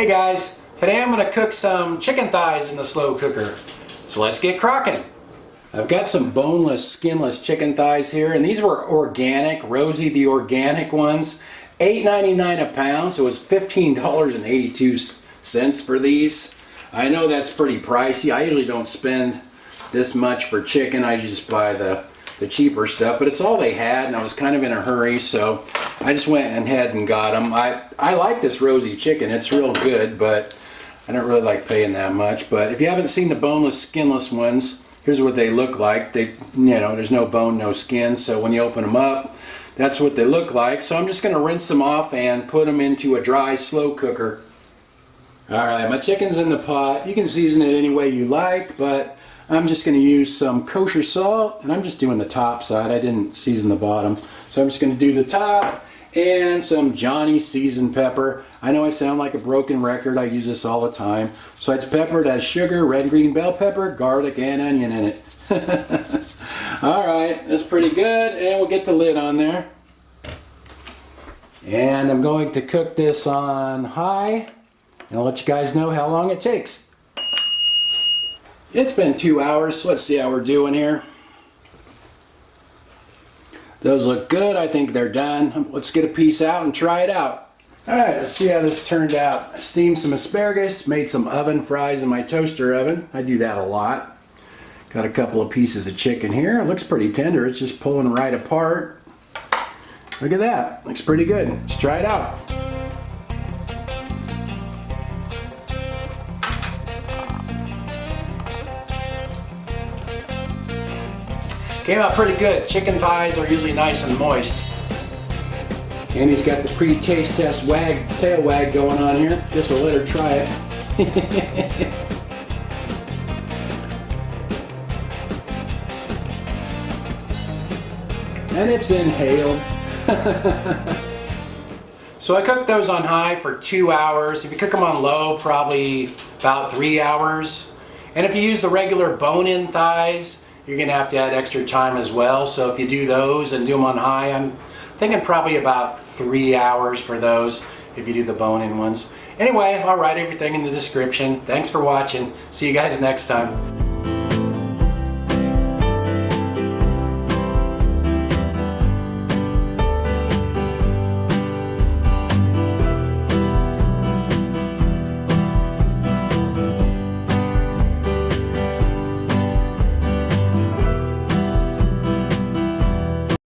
Hey guys, today I'm going to cook some chicken thighs in the slow cooker. So let's get crocking. I've got some boneless, skinless chicken thighs here, and these were organic, Rosie the organic ones. $8.99 a pound, so it's $15.82 for these. I know that's pretty pricey. I usually don't spend this much for chicken. I just buy the cheaper stuff, but it's all they had, and I was kind of in a hurry, so I just went ahead and got them. I like this Rosie chicken. It's real good, but I don't really like paying that much. But if you haven't seen the boneless, skinless ones, here's what they look like. There's no bone, no skin, so when you open them up, that's what they look like. So I'm just going to rinse them off and put them into a dry, slow cooker. Alright, my chicken's in the pot. You can season it any way you like, but I'm just going to use some kosher salt, and I'm just doing the top side. I didn't season the bottom. So I'm just going to do the top and some Johnny seasoned pepper. I know I sound like a broken record. I use this all the time. So it's peppered as sugar, red, green bell pepper, garlic, and onion in it. Alright, that's pretty good, and we'll get the lid on there. And I'm going to cook this on high, and I'll let you guys know how long it takes. It's been 2 hours, so let's see how we're doing here. Those look good. I think they're done. Let's get a piece out and try it out. Alright, let's see how this turned out. I steamed some asparagus, made some oven fries in my toaster oven. I do that a lot. Got a couple of pieces of chicken here. It looks pretty tender. It's just pulling right apart. Look at that. Looks pretty good. Let's try it out. Came out pretty good. Chicken thighs are usually nice and moist. And he's got the pre-taste test tail wag going on here. Guess we'll let her try it. And it's inhaled. So I cooked those on high for 2 hours. If you cook them on low, probably about 3 hours. And if you use the regular bone-in thighs, you're going to have to add extra time as well. So if you do those and do them on high, I'm thinking probably about 3 hours for those if you do the bone-in ones. Anyway, I'll write everything in the description. Thanks for watching. See you guys next time.